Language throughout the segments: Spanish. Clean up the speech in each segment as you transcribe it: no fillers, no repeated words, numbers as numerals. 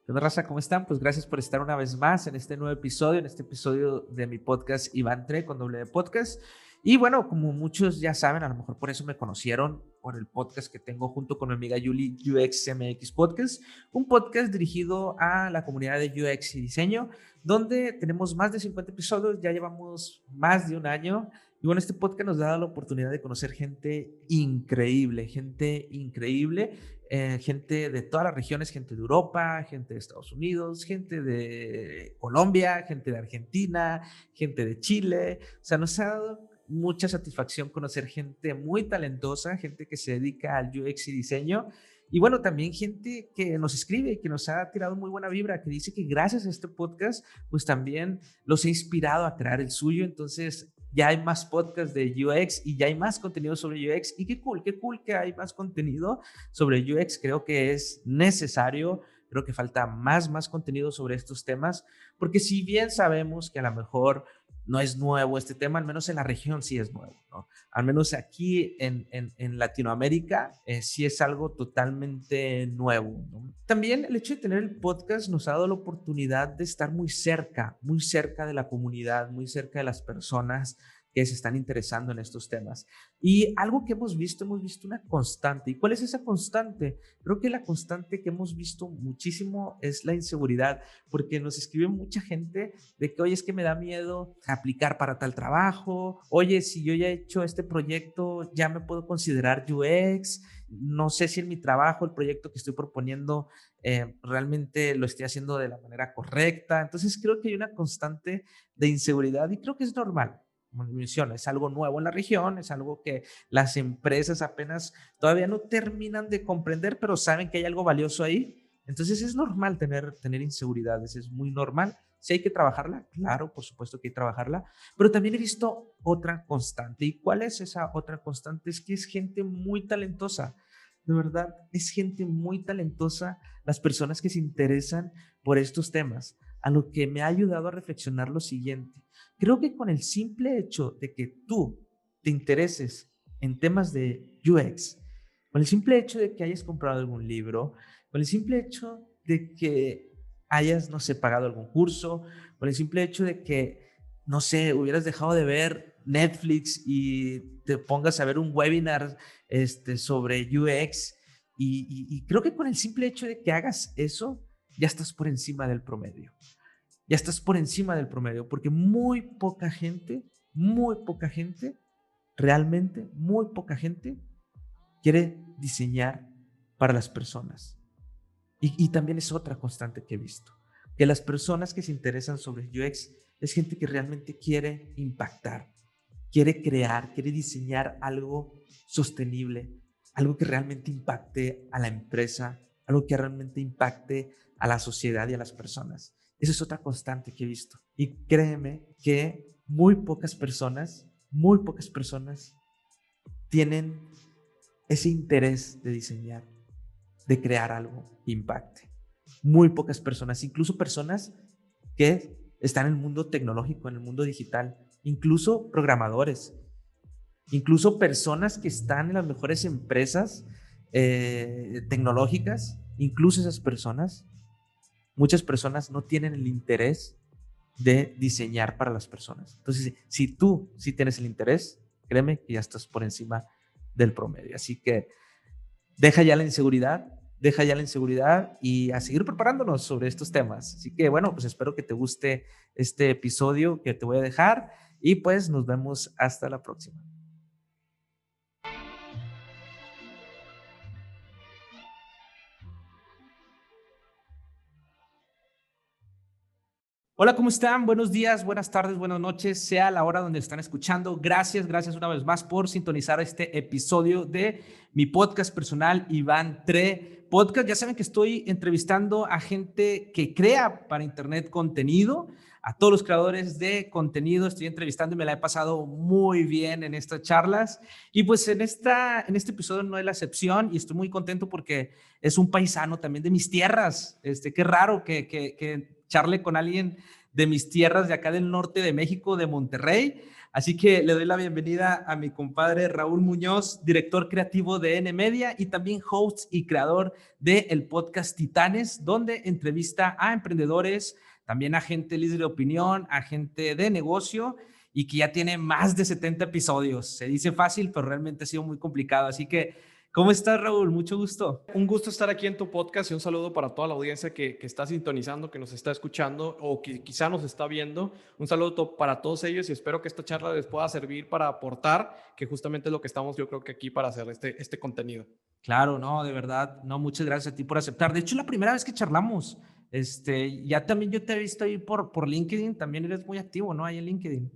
¿Qué onda, raza? ¿Cómo están? Pues gracias por estar una vez más en este nuevo episodio, en este episodio de mi podcast Iván Tre con doble de podcast. Y bueno, como muchos ya saben, a lo mejor por eso me conocieron por el podcast que tengo junto con mi amiga Yuli, UX MX Podcast, un podcast dirigido a la comunidad de UX y diseño, donde tenemos más de 50 episodios, ya llevamos más de un año. Y bueno, este podcast nos da la oportunidad de conocer gente increíble, gente de todas las regiones, gente de Europa, gente de Estados Unidos, gente de Colombia, gente de Argentina, gente de Chile. O sea, nos ha dado mucha satisfacción conocer gente muy talentosa, gente que se dedica al UX y diseño. Y bueno, también gente que nos escribe y que nos ha tirado muy buena vibra, que dice que gracias a este podcast, pues también los he inspirado a crear el suyo. Entonces, ya hay más podcasts de UX y ya hay más contenido sobre UX. Y qué cool que hay más contenido sobre UX. Creo que es necesario, creo que falta más contenido sobre estos temas, porque si bien sabemos que a lo mejor no es nuevo este tema, al menos en la región sí es nuevo, ¿no? Al menos aquí en Latinoamérica sí es algo totalmente nuevo, ¿no? También el hecho de tener el podcast nos ha dado la oportunidad de estar muy cerca de la comunidad, muy cerca de las personas que se están interesando en estos temas. Y algo que hemos visto una constante. ¿Y cuál es esa constante? Creo que la constante que hemos visto muchísimo es la inseguridad, porque nos escribe mucha gente de que, oye, es que me da miedo aplicar para tal trabajo, oye, si yo ya he hecho este proyecto, ya me puedo considerar UX, no sé si en mi trabajo, el proyecto que estoy proponiendo, realmente lo estoy haciendo de la manera correcta. Entonces creo que hay una constante de inseguridad y creo que es normal. Como menciono, es algo nuevo en la región, es algo que las empresas apenas todavía no terminan de comprender, pero saben que hay algo valioso ahí. Entonces es normal tener inseguridades, es muy normal. Si hay que trabajarla, claro, por supuesto que hay que trabajarla, pero también he visto otra constante. ¿Y cuál es esa otra constante? Es que es gente muy talentosa. De verdad, es gente muy talentosa las personas que se interesan por estos temas, a lo que me ha ayudado a reflexionar lo siguiente. Creo que con el simple hecho de que tú te intereses en temas de UX, con el simple hecho de que hayas comprado algún libro, con el simple hecho de que hayas, no sé, pagado algún curso, con el simple hecho de que, no sé, hubieras dejado de ver Netflix y te pongas a ver un webinar sobre UX, y creo que con el simple hecho de que hagas eso, ya estás por encima del promedio. Ya estás por encima del promedio, porque muy poca gente, realmente muy poca gente quiere diseñar para las personas. Y también es otra constante que he visto, que las personas que se interesan sobre UX es gente que realmente quiere impactar, quiere crear, quiere diseñar algo sostenible, algo que realmente impacte a la empresa, algo que realmente impacte a la sociedad y a las personas. Esa es otra constante que he visto. Y créeme que muy pocas personas tienen ese interés de diseñar, de crear algo que impacte. Muy pocas personas, incluso personas que están en el mundo tecnológico, en el mundo digital, incluso programadores, incluso personas que están en las mejores empresas tecnológicas, incluso esas personas, muchas personas no tienen el interés de diseñar para las personas. Entonces, si tú sí tienes el interés, créeme que ya estás por encima del promedio. Así que deja ya la inseguridad, deja ya la inseguridad y a seguir preparándonos sobre estos temas. Así que bueno, pues espero que te guste este episodio que te voy a dejar y pues nos vemos hasta la próxima. Hola, ¿cómo están? Buenos días, buenas tardes, buenas noches, sea la hora donde están escuchando. Gracias una vez más por sintonizar este episodio de mi podcast personal, Iván Tre Podcast. Ya saben que estoy entrevistando a gente que crea para internet contenido, a todos los creadores de contenido. Estoy entrevistando y me la he pasado muy bien en estas charlas. Y pues en este episodio no es la excepción y estoy muy contento porque es un paisano también de mis tierras. Qué raro que charle con alguien de mis tierras de acá del norte de México, de Monterrey. Así que le doy la bienvenida a mi compadre Raúl Muñoz, director creativo de N Media y también host y creador del podcast Titanes, donde entrevista a emprendedores, también a gente líder de opinión, a gente de negocio y que ya tiene más de 70 episodios. Se dice fácil, pero realmente ha sido muy complicado. Así que, ¿cómo estás, Raúl? Mucho gusto. Un gusto estar aquí en tu podcast y un saludo para toda la audiencia que está sintonizando, que nos está escuchando o que quizá nos está viendo. Un saludo para todos ellos y espero que esta charla les pueda servir para aportar, que justamente es lo que estamos yo creo que aquí para hacer este contenido. Claro, no, de verdad, no, muchas gracias a ti por aceptar. De hecho, la primera vez que charlamos, ya también yo te he visto ahí por LinkedIn, también eres muy activo, ¿no? Ahí en LinkedIn.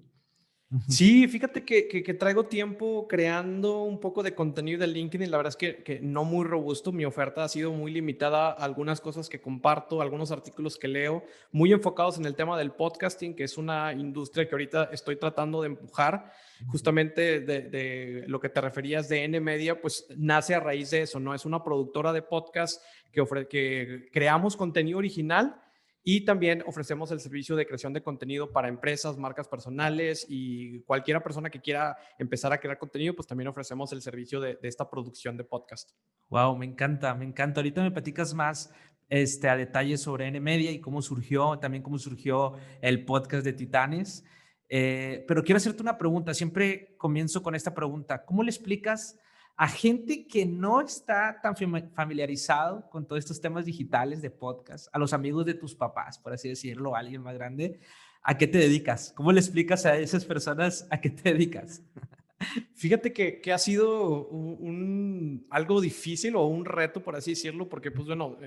Ujú. Sí, fíjate que traigo tiempo creando un poco de contenido de LinkedIn. La verdad es que no muy robusto. Mi oferta ha sido muy limitada a algunas cosas que comparto, algunos artículos que leo, muy enfocados en el tema del podcasting, que es una industria que ahorita estoy tratando de empujar. Justamente de lo que te referías de N Media, pues nace a raíz de eso, ¿no? Es una productora de podcast que creamos contenido original y también ofrecemos el servicio de creación de contenido para empresas, marcas personales y cualquiera persona que quiera empezar a crear contenido, pues también ofrecemos el servicio de esta producción de podcast. Wow, me encanta, me encanta. Ahorita me platicas más a detalle sobre N Media y cómo surgió, también cómo surgió el podcast de Titanes. Pero quiero hacerte una pregunta. Siempre comienzo con esta pregunta. ¿Cómo le explicas a gente que no está tan familiarizado con todos estos temas digitales de podcast, a los amigos de tus papás, por así decirlo, a alguien más grande, a qué te dedicas? ¿Cómo le explicas a esas personas a qué te dedicas? Fíjate que ha sido algo difícil o un reto, por así decirlo, porque pues bueno,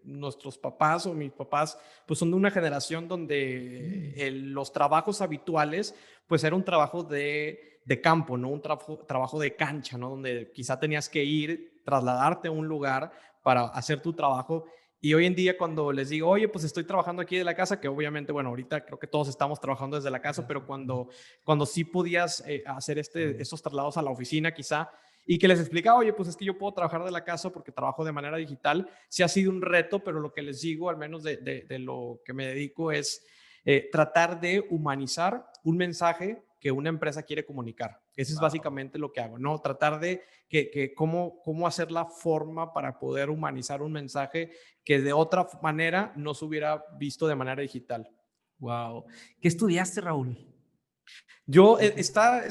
nuestros papás o mis papás pues son de una generación donde los trabajos habituales pues era un trabajo de campo, ¿no? Un trabajo de cancha, ¿no? Donde quizá tenías que ir, trasladarte a un lugar para hacer tu trabajo. Y hoy en día cuando les digo, oye, pues estoy trabajando aquí de la casa, que obviamente, bueno, ahorita creo que todos estamos trabajando desde la casa, pero cuando sí podías hacer estos traslados a la oficina quizá, y que les explicaba, oye, pues es que yo puedo trabajar de la casa porque trabajo de manera digital, sí ha sido un reto, pero lo que les digo, al menos de lo que me dedico, es tratar de humanizar un mensaje que una empresa quiere comunicar. Eso es Wow. básicamente lo que hago, ¿no? Tratar de cómo hacer la forma para poder humanizar un mensaje que de otra manera no se hubiera visto de manera digital. Wow. ¿Qué estudiaste, Raúl? Yo, está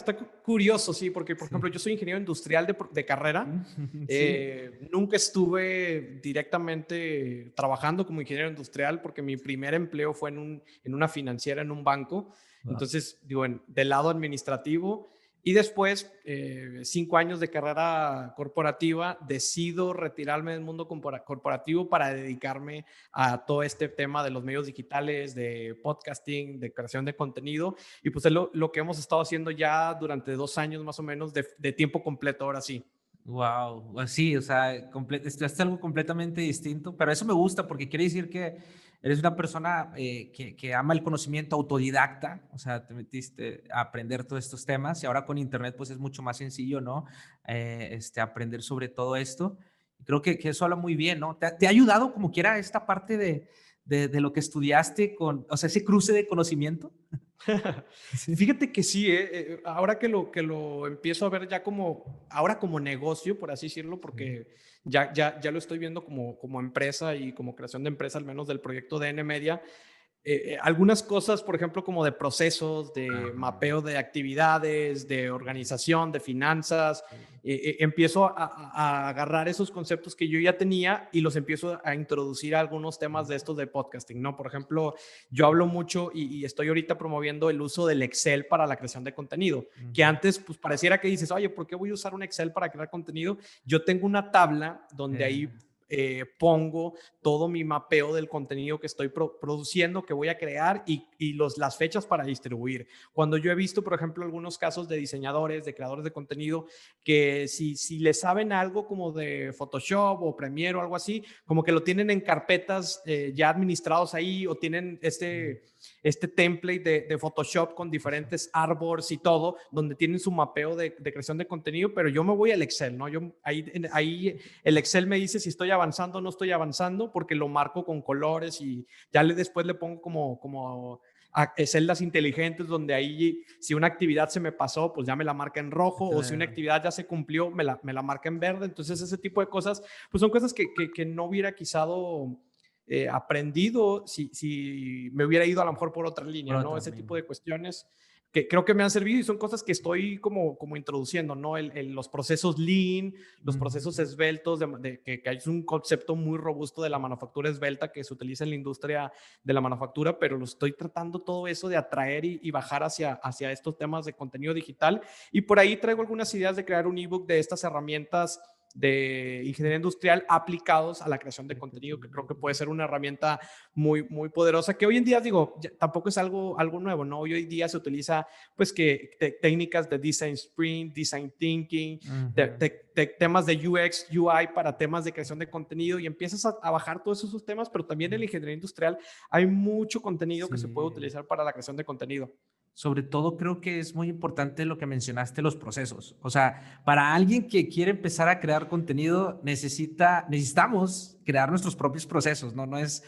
curioso, sí, porque, por ejemplo, Sí. yo soy ingeniero industrial de carrera. Sí. Nunca estuve directamente trabajando como ingeniero industrial porque mi primer empleo fue en una financiera, en un banco. Wow. Entonces, digo, del lado administrativo. Y después, 5 años de carrera corporativa, decido retirarme del mundo corporativo para dedicarme a todo este tema de los medios digitales, de podcasting, de creación de contenido. Y pues es lo que hemos estado haciendo ya durante 2 años más o menos de tiempo completo, ahora sí. Wow, sí, o sea, estudiaste algo completamente distinto, pero eso me gusta porque quiere decir que eres una persona que ama el conocimiento autodidacta, o sea, te metiste a aprender todos estos temas y ahora con internet pues es mucho más sencillo, ¿no? Aprender sobre todo esto. Creo que eso habla muy bien, ¿no? ¿Te ha ayudado como quiera esta parte de lo que estudiaste con, o sea, ese cruce de conocimiento? Sí. Fíjate que sí, ahora que lo empiezo a ver ya ahora como negocio, por así decirlo, porque ya lo estoy viendo como empresa y como creación de empresa, al menos del proyecto de N Media. Algunas cosas, por ejemplo, como de procesos, de Ajá. mapeo de actividades, de organización, de finanzas, empiezo a agarrar esos conceptos que yo ya tenía y los empiezo a introducir a algunos temas de estos de podcasting, ¿no? Por ejemplo, yo hablo mucho y estoy ahorita promoviendo el uso del Excel para la creación de contenido, que Ujú. antes pues pareciera que dices, oye, ¿por qué voy a usar un Excel para crear contenido? Yo tengo una tabla donde Eh, ahí pongo todo mi mapeo del contenido que estoy produciendo, que voy a crear y las fechas para distribuir. Cuando yo he visto, por ejemplo, algunos casos de diseñadores, de creadores de contenido, que si le saben algo como de Photoshop o Premiere o algo así, como que lo tienen en carpetas ya administrados ahí o tienen este template de Photoshop con diferentes artboards y todo, donde tienen su mapeo de creación de contenido, pero yo me voy al Excel, ¿no? Ahí el Excel me dice si estoy avanzando o no estoy avanzando porque lo marco con colores y ya después le pongo como celdas inteligentes donde ahí si una actividad se me pasó, pues ya me la marca en rojo, o si una actividad ya se cumplió, me la marca en verde. Entonces ese tipo de cosas, pues son cosas que no hubiera quizás aprendido si me hubiera ido a lo mejor por otra línea, ¿no? Ese tipo de cuestiones que creo que me han servido y son cosas que estoy como introduciendo, ¿no? Los procesos lean, los procesos esbeltos, que es un concepto muy robusto de la manufactura esbelta que se utiliza en la industria de la manufactura, pero lo estoy tratando todo eso de atraer y bajar hacia estos temas de contenido digital. Y por ahí traigo algunas ideas de crear un ebook de estas herramientas de ingeniería industrial aplicados a la creación de contenido, que creo que puede ser una herramienta muy, muy poderosa, que hoy en día, digo, tampoco es algo nuevo, ¿no? Hoy día se utiliza, pues, técnicas de design sprint, design thinking, temas de UX, UI para temas de creación de contenido, y empiezas a bajar todos esos temas, pero también en la ingeniería industrial hay mucho contenido que se puede utilizar para la creación de contenido. Sobre todo creo que es muy importante lo que mencionaste, los procesos. O sea, para alguien que quiere empezar a crear contenido, necesitamos crear nuestros propios procesos, ¿no? No es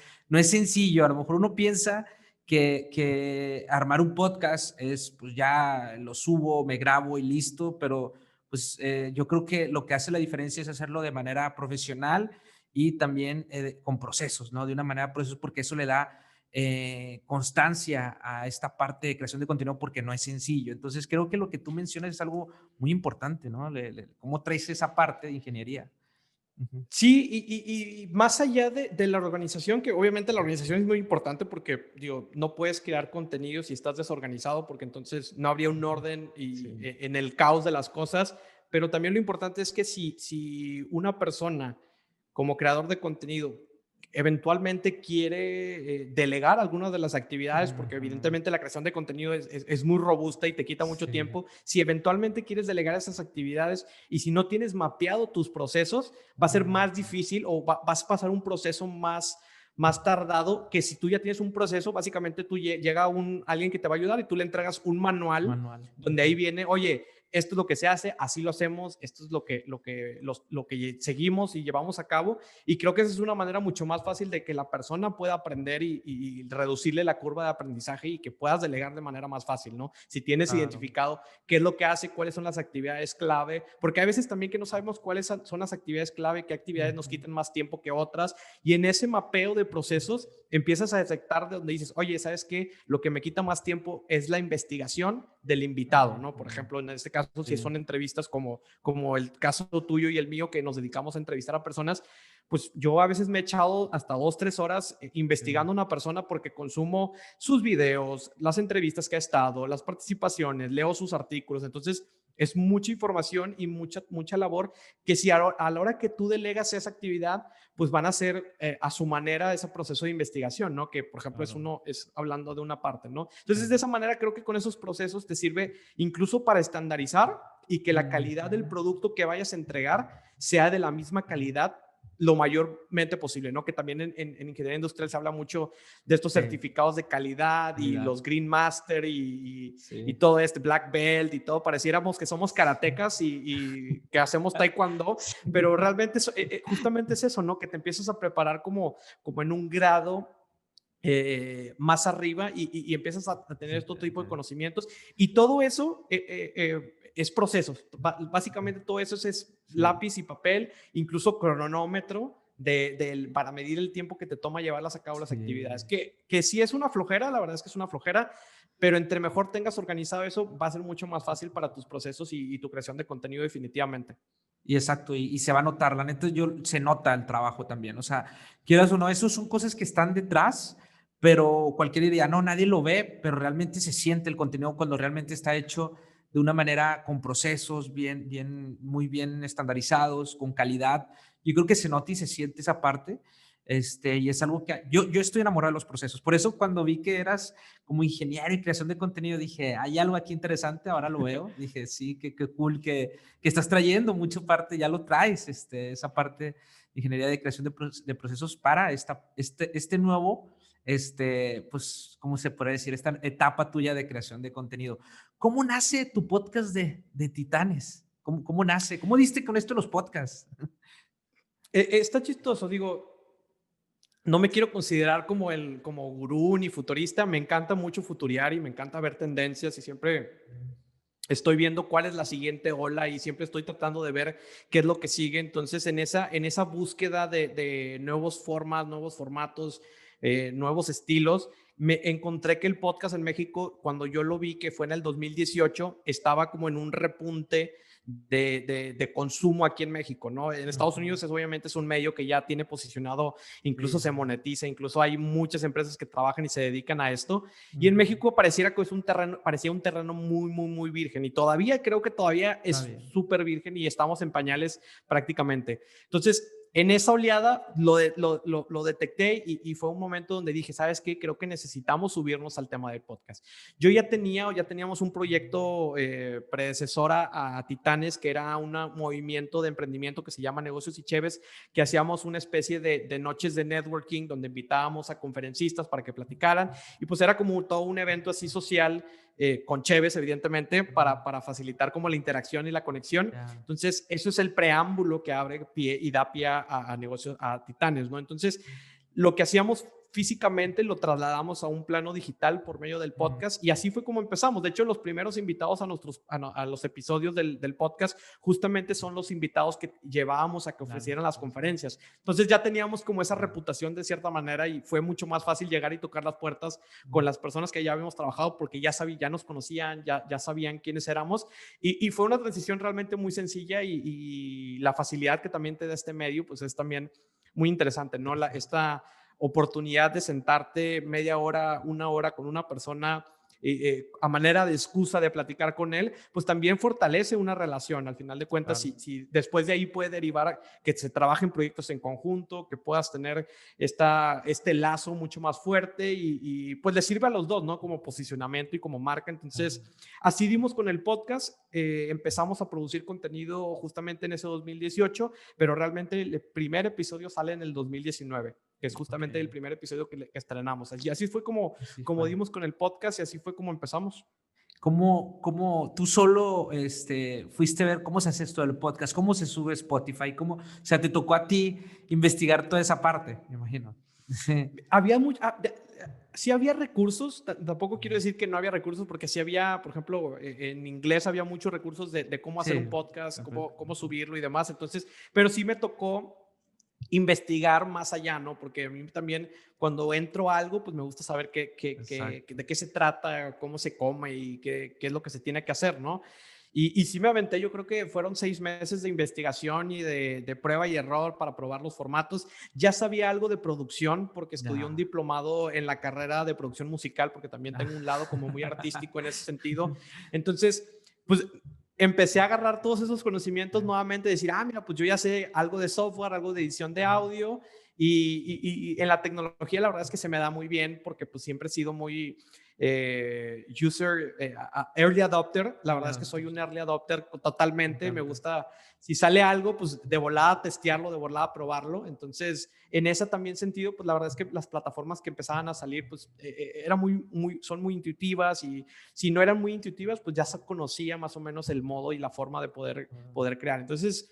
sencillo. A lo mejor uno piensa que armar un podcast es, pues ya lo subo, me grabo y listo, pero pues yo creo que lo que hace la diferencia es hacerlo de manera profesional y también con procesos, ¿no? De una manera procesos, porque eso le da constancia a esta parte de creación de contenido porque no es sencillo. Entonces creo que lo que tú mencionas es algo muy importante, ¿no? ¿Cómo traes esa parte de ingeniería? Sí, y más allá de la organización, que obviamente la organización es muy importante porque, digo, no puedes crear contenido si estás desorganizado, porque entonces no habría un orden en el caos de las cosas, pero también lo importante es que si una persona como creador de contenido eventualmente quiere delegar algunas de las actividades, porque evidentemente la creación de contenido es muy robusta y te quita mucho tiempo. Si eventualmente quieres delegar esas actividades y si no tienes mapeado tus procesos, va a ser más difícil o vas a pasar un proceso más tardado que si tú ya tienes un proceso. Básicamente llega alguien que te va a ayudar y tú le entregas un manual donde ahí viene, oye, esto es lo que se hace, así lo hacemos, esto es lo que seguimos y llevamos a cabo. Y creo que esa es una manera mucho más fácil de que la persona pueda aprender y reducirle la curva de aprendizaje y que puedas delegar de manera más fácil, ¿no? Si tienes identificado qué es lo que hace, cuáles son las actividades clave, porque hay veces también que no sabemos cuáles son las actividades clave, qué actividades nos quitan más tiempo que otras, y en ese mapeo de procesos empiezas a detectar de donde dices, oye, ¿sabes qué? Lo que me quita más tiempo es la investigación del invitado, ¿no? Por ejemplo, en este caso, si son entrevistas como el caso tuyo y el mío, que nos dedicamos a entrevistar a personas, pues yo a veces me he echado hasta 2, 3 horas investigando a una persona porque consumo sus videos, las entrevistas que ha estado, las participaciones, leo sus artículos. Entonces, es mucha información y mucha labor que si a la hora que tú delegas esa actividad, pues van a hacer a su manera ese proceso de investigación, ¿no? Que, por ejemplo, es hablando de una parte, ¿no? Entonces, de esa manera creo que con esos procesos te sirve incluso para estandarizar y que la calidad del producto que vayas a entregar sea de la misma calidad lo mayormente posible, ¿no? Que también en ingeniería industrial se habla mucho de estos certificados de calidad y los Green Master y todo Black Belt y todo. Pareciéramos que somos karatecas y que hacemos taekwondo, pero realmente justamente es eso, ¿no? Que te empiezas a preparar como en un grado más arriba y empiezas a tener este tipo de conocimientos, y todo eso es procesos. Básicamente todo eso es lápiz y papel, incluso cronómetro para medir el tiempo que te toma llevarlas a cabo las actividades, que sí es una flojera, la verdad es que es una flojera, pero entre mejor tengas organizado eso, va a ser mucho más fácil para tus procesos y tu creación de contenido definitivamente. Y exacto, y se va a notar, la neta, se nota el trabajo también, o sea, quieras o no, eso son cosas que están detrás, pero cualquier idea, no, nadie lo ve, pero realmente se siente el contenido cuando realmente está hecho de una manera con procesos muy bien estandarizados, con calidad. Yo creo que se nota y se siente esa parte, y es algo que yo estoy enamorado de los procesos. Por eso cuando vi que eras como ingeniero y creación de contenido, dije, hay algo aquí interesante, ahora lo veo. Dije, sí, qué cool que estás trayendo mucha parte, ya lo traes, esa parte de ingeniería de creación de procesos para este nuevo, pues, ¿cómo se puede decir? Esta etapa tuya de creación de contenido. ¿Cómo nace tu podcast de Titanes? ¿Cómo nace? ¿Cómo diste con esto los podcasts? Está chistoso, digo, no me quiero considerar como gurú ni futurista. Me encanta mucho futuriar y me encanta ver tendencias y siempre estoy viendo cuál es la siguiente ola y siempre estoy tratando de ver qué es lo que sigue. Entonces, en esa búsqueda de nuevas formas, nuevos formatos, nuevos estilos, me encontré que el podcast en México, cuando yo lo vi, que fue en el 2018, estaba como en un repunte de consumo aquí en México, ¿no? En Estados Unidos obviamente es un medio que ya tiene posicionado, incluso se monetiza, incluso hay muchas empresas que trabajan y se dedican a esto. Y en México pareciera que parecía un terreno muy, muy, muy virgen. Y todavía creo que todavía es súper virgen y estamos en pañales prácticamente. Entonces, en esa oleada lo detecté y fue un momento donde dije, ¿sabes qué? Creo que necesitamos subirnos al tema del podcast. Ya teníamos un proyecto predecesor a Titanes, que era un movimiento de emprendimiento que se llama Negocios y Cheves, que hacíamos una especie de noches de networking donde invitábamos a conferencistas para que platicaran y pues era como todo un evento así social con cheves, evidentemente, para facilitar como la interacción y la conexión. Entonces, eso es el preámbulo que abre pie y da pie a negocios, a Titanes, ¿no? Entonces, lo que hacíamos físicamente lo trasladamos a un plano digital por medio del podcast y así fue como empezamos. De hecho, los primeros invitados a los episodios del podcast justamente son los invitados que llevábamos a que ofrecieran las conferencias. Entonces ya teníamos como esa reputación de cierta manera y fue mucho más fácil llegar y tocar las puertas con las personas que ya habíamos trabajado porque ya nos conocían, ya sabían quiénes éramos y fue una transición realmente muy sencilla y la facilidad que también te da este medio pues es también muy interesante, ¿no? Esta oportunidad de sentarte media hora, una hora con una persona a manera de excusa de platicar con él, pues también fortalece una relación. Al final de cuentas, si después de ahí puede derivar que se trabajen proyectos en conjunto, que puedas tener este lazo mucho más fuerte y pues le sirve a los dos, ¿no? Como posicionamiento y como marca. Entonces, así dimos con el podcast. Empezamos a producir contenido justamente en ese 2018, pero realmente el primer episodio sale en el 2019, que es justamente el primer episodio que estrenamos. Así fue como dimos con el podcast y así fue como empezamos. ¿Cómo tú solo fuiste a ver cómo se hace esto del podcast? ¿Cómo se sube Spotify? O sea, te tocó a ti investigar toda esa parte, me imagino. Había mucho... sí había recursos, tampoco quiero decir que no había recursos, porque sí había, por ejemplo, en inglés había muchos recursos de cómo hacer un podcast, cómo subirlo y demás. Entonces, pero sí me tocó investigar más allá, ¿no? Porque a mí también cuando entro a algo, pues me gusta saber de qué se trata, cómo se come y qué es lo que se tiene que hacer, ¿no? Y sí me aventé, yo creo que fueron 6 meses de investigación y de prueba y error para probar los formatos. Ya sabía algo de producción porque estudié un diplomado en la carrera de producción musical, porque también tengo un lado como muy artístico en ese sentido. Entonces, pues empecé a agarrar todos esos conocimientos nuevamente, decir, mira, pues yo ya sé algo de software, algo de edición de audio y en la tecnología la verdad es que se me da muy bien porque pues siempre he sido muy early adopter. La verdad es que soy un early adopter totalmente. Me gusta, si sale algo, pues de volada testearlo, de volada probarlo. Entonces, en ese también sentido, pues la verdad es que las plataformas que empezaban a salir, pues son muy intuitivas y si no eran muy intuitivas, pues ya se conocía más o menos el modo y la forma de poder crear. Entonces,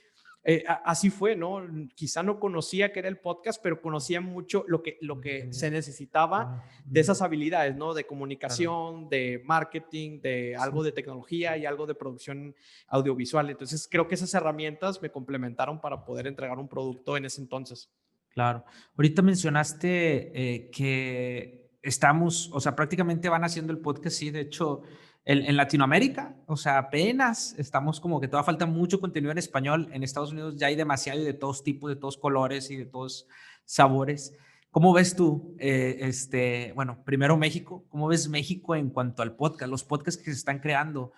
así fue, ¿no? Quizá no conocía qué era el podcast, pero conocía mucho lo que se necesitaba de esas habilidades, ¿no? De comunicación, de marketing, de algo de tecnología y algo de producción audiovisual. Entonces, creo que esas herramientas me complementaron para poder entregar un producto en ese entonces. Claro. Ahorita mencionaste que estamos, o sea, prácticamente van haciendo el podcast, sí, de hecho, en Latinoamérica, o sea, apenas estamos como que todavía falta mucho contenido en español. En Estados Unidos ya hay demasiado y de todos tipos, de todos colores y de todos sabores. ¿Cómo ves tú, bueno, primero México, cómo ves México en cuanto al podcast, los podcasts que se están creando?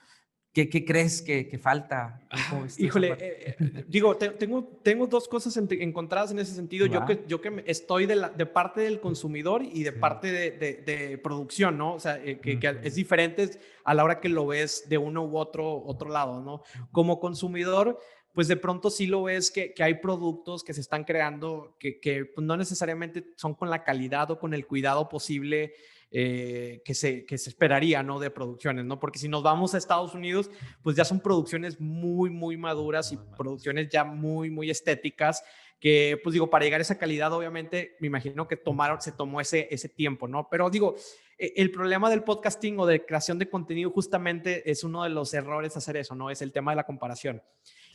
¿Qué crees que falta? ¿Cómo ves tú esa Híjole, parte? digo, tengo dos cosas encontradas en ese sentido. Yo que estoy de parte del consumidor y de parte de producción, ¿no? O sea, que es diferente a la hora que lo ves de uno u otro lado, ¿no? Como consumidor, pues de pronto sí lo ves que hay productos que se están creando que pues no necesariamente son con la calidad o con el cuidado posible que se esperaría, ¿no? De producciones, ¿no? Porque si nos vamos a Estados Unidos, pues ya son producciones muy, muy maduras y producciones ya muy, muy estéticas que pues digo, para llegar a esa calidad, obviamente, me imagino que se tomó ese tiempo, ¿no? Pero digo, el problema del podcasting o de creación de contenido justamente es uno de los errores hacer eso, ¿no? Es el tema de la comparación.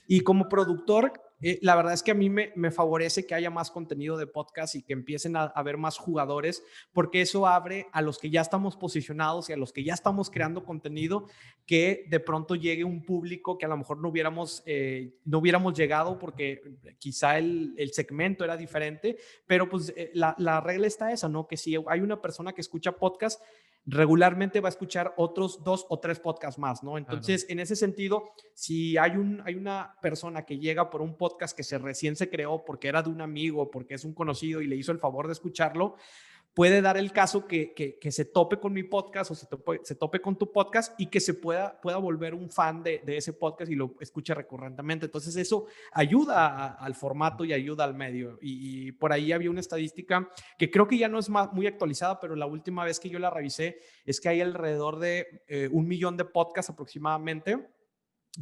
Y como productor, la verdad es que a mí me favorece que haya más contenido de podcast y que empiecen a haber más jugadores, porque eso abre a los que ya estamos posicionados y a los que ya estamos creando contenido, que de pronto llegue un público que a lo mejor no hubiéramos llegado porque quizá el segmento era diferente, pero pues la regla está esa, ¿no? Que si hay una persona que escucha podcast, regularmente va a escuchar otros 2 o 3 podcasts más, ¿no? Entonces, en ese sentido, si hay una persona que llega por un podcast que recién se creó porque era de un amigo, porque es un conocido y le hizo el favor de escucharlo, puede dar el caso que se tope con mi podcast o se tope con tu podcast y que se pueda volver un fan de ese podcast y lo escuche recurrentemente. Entonces eso ayuda al formato y ayuda al medio. Y por ahí había una estadística que creo que ya no es muy actualizada, pero la última vez que yo la revisé es que hay alrededor de 1 millón de podcasts aproximadamente.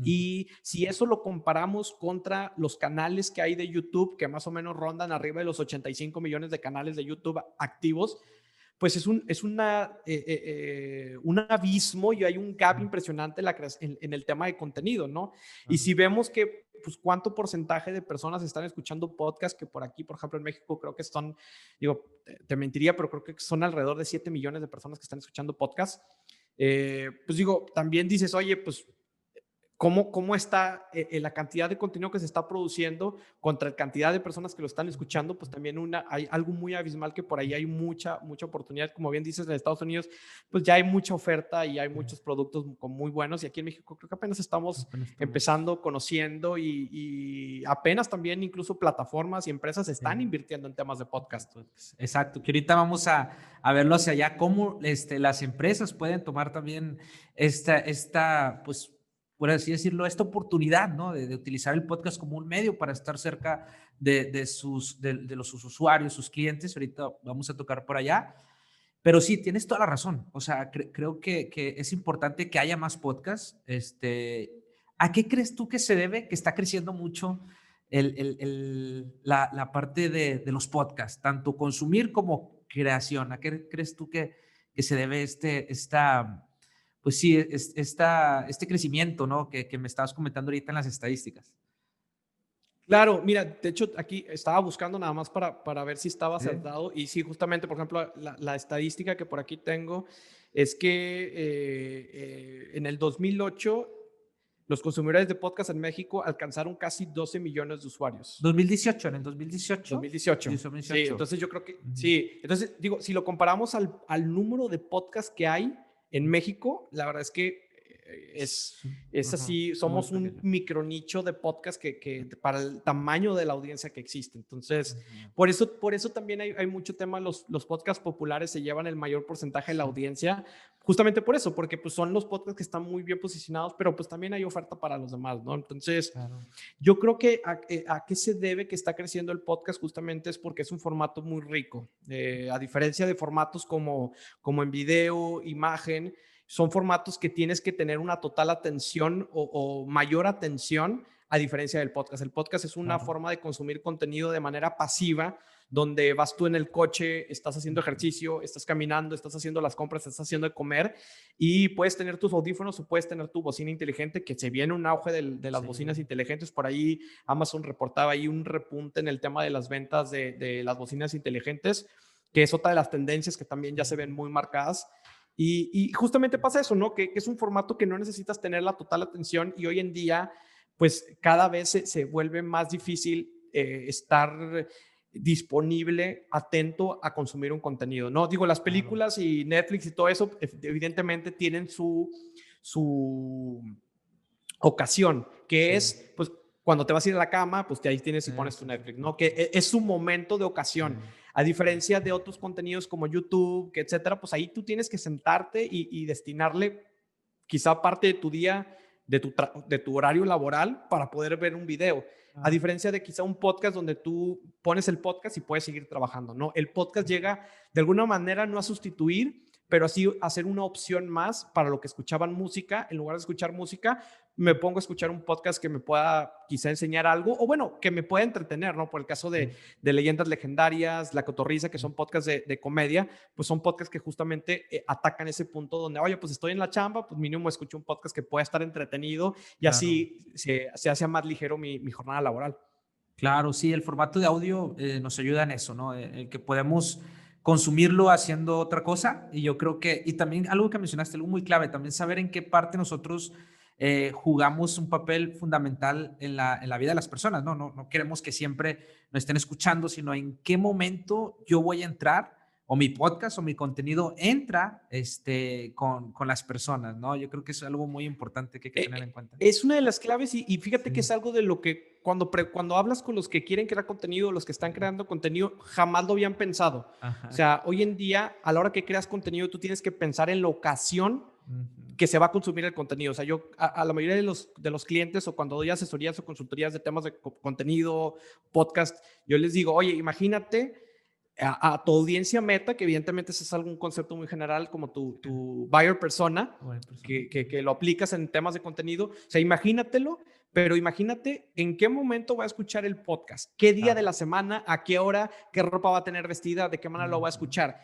Y si eso lo comparamos contra los canales que hay de YouTube, que más o menos rondan arriba de los 85 millones de canales de YouTube activos, pues es un abismo y hay un gap impresionante en el tema de contenido, ¿no? Y si vemos que, pues, cuánto porcentaje de personas están escuchando podcast, que por aquí, por ejemplo, en México, creo que son, digo, te mentiría, pero creo que son alrededor de 7 millones de personas que están escuchando podcast. Pues digo, también dices, oye, pues, ¿cómo está la cantidad de contenido que se está produciendo contra la cantidad de personas que lo están escuchando? Pues también hay algo muy abismal, que por ahí hay mucha oportunidad. Como bien dices, en Estados Unidos, pues ya hay mucha oferta y hay muchos productos muy buenos. Y aquí en México creo que apenas estamos empezando, conociendo y apenas también incluso plataformas y empresas están invirtiendo en temas de podcast. Exacto, que ahorita vamos a verlo hacia allá, cómo las empresas pueden tomar también pues, por así decirlo, esta oportunidad, ¿no? De utilizar el podcast como un medio para estar cerca de sus usuarios, sus clientes. Ahorita vamos a tocar por allá. Pero sí, tienes toda la razón. O sea, creo que es importante que haya más podcasts. ¿A qué crees tú que se debe que está creciendo mucho la parte de los podcasts, tanto consumir como creación? ¿A qué crees tú que se debe pues sí, este crecimiento, ¿no? Que me estabas comentando ahorita en las estadísticas? Claro, mira, de hecho aquí estaba buscando nada más para ver si estaba Sí. acertado y sí, justamente, por ejemplo, la estadística que por aquí tengo es que en el 2008 los consumidores de podcast en México alcanzaron casi 12 millones de usuarios. 2018, en el 2018. 2018. 2018. Sí, entonces yo creo que sí. Entonces, digo, si lo comparamos al número de podcasts que hay en México, la verdad es que es así, somos un micronicho de podcast que para el tamaño de la audiencia que existe. Entonces, por eso también hay mucho tema. Los podcasts populares se llevan el mayor porcentaje de la audiencia, justamente por eso, porque pues son los podcasts que están muy bien posicionados, pero pues también hay oferta para los demás, ¿no? Entonces, yo creo que a qué se debe que está creciendo el podcast justamente es porque es un formato muy rico. A diferencia de formatos como en video, imagen, son formatos que tienes que tener una total atención o mayor atención, a diferencia del podcast. El podcast es una forma de consumir contenido de manera pasiva, donde vas tú en el coche, estás haciendo ejercicio, estás caminando, estás haciendo las compras, estás haciendo de comer y puedes tener tus audífonos o puedes tener tu bocina inteligente, que se viene un auge de las bocinas inteligentes. Por ahí Amazon reportaba ahí un repunte en el tema de las ventas de las bocinas inteligentes, que es otra de las tendencias que también ya se ven muy marcadas. Y justamente pasa eso, ¿no? Que es un formato que no necesitas tener la total atención y hoy en día, pues cada vez se vuelve más difícil estar disponible, atento a consumir un contenido, ¿no? Digo, las películas y Netflix y todo eso, evidentemente tienen su ocasión, que es, pues, cuando te vas a ir a la cama, pues ahí tienes y pones tu Netflix, ¿no? Que es su momento de ocasión. A diferencia de otros contenidos como YouTube, que etcétera, pues ahí tú tienes que sentarte y destinarle quizá parte de tu día, de tu horario laboral para poder ver un video. A diferencia de quizá un podcast donde tú pones el podcast y puedes seguir trabajando, ¿no? El podcast llega de alguna manera no a sustituir, pero así a ser una opción más para lo que escuchaban música. En lugar de escuchar música, me pongo a escuchar un podcast que me pueda quizá enseñar algo, o bueno, que me pueda entretener, ¿no? Por el caso de Leyendas Legendarias, La Cotorrisa, que son podcasts de comedia, pues son podcasts que justamente atacan ese punto donde, oye, pues estoy en la chamba, pues mínimo escucho un podcast que pueda estar entretenido y Claro. así se hace más ligero mi jornada laboral. Claro, sí, el formato de audio nos ayuda en eso, ¿no? El que podemos consumirlo haciendo otra cosa. Y yo creo que, y también algo que mencionaste, algo muy clave, también saber en qué parte nosotros jugamos un papel fundamental en la vida de las personas, ¿no? No queremos que siempre nos estén escuchando, sino en qué momento yo voy a entrar o mi podcast o mi contenido entra con las personas, ¿no? Yo creo que es algo muy importante que hay que tener en cuenta. Es una de las claves y fíjate que Sí. es algo de lo que cuando hablas con los que quieren crear contenido, los que están creando contenido, jamás lo habían pensado. O Ajá. sea, hoy en día, a la hora que creas contenido, tú tienes que pensar en la ocasión Ujú. que se va a consumir el contenido. O sea, yo a la mayoría de los clientes o cuando doy asesorías o consultorías de temas de contenido, podcast, yo les digo, oye, imagínate a tu audiencia meta, que evidentemente ese es algún concepto muy general, como tu buyer persona, Buena persona. que lo aplicas en temas de contenido. O sea, imagínatelo, pero imagínate en qué momento va a escuchar el podcast, qué día de Claro. la semana, a qué hora, qué ropa va a tener vestida, de qué manera lo va a Ujú. escuchar.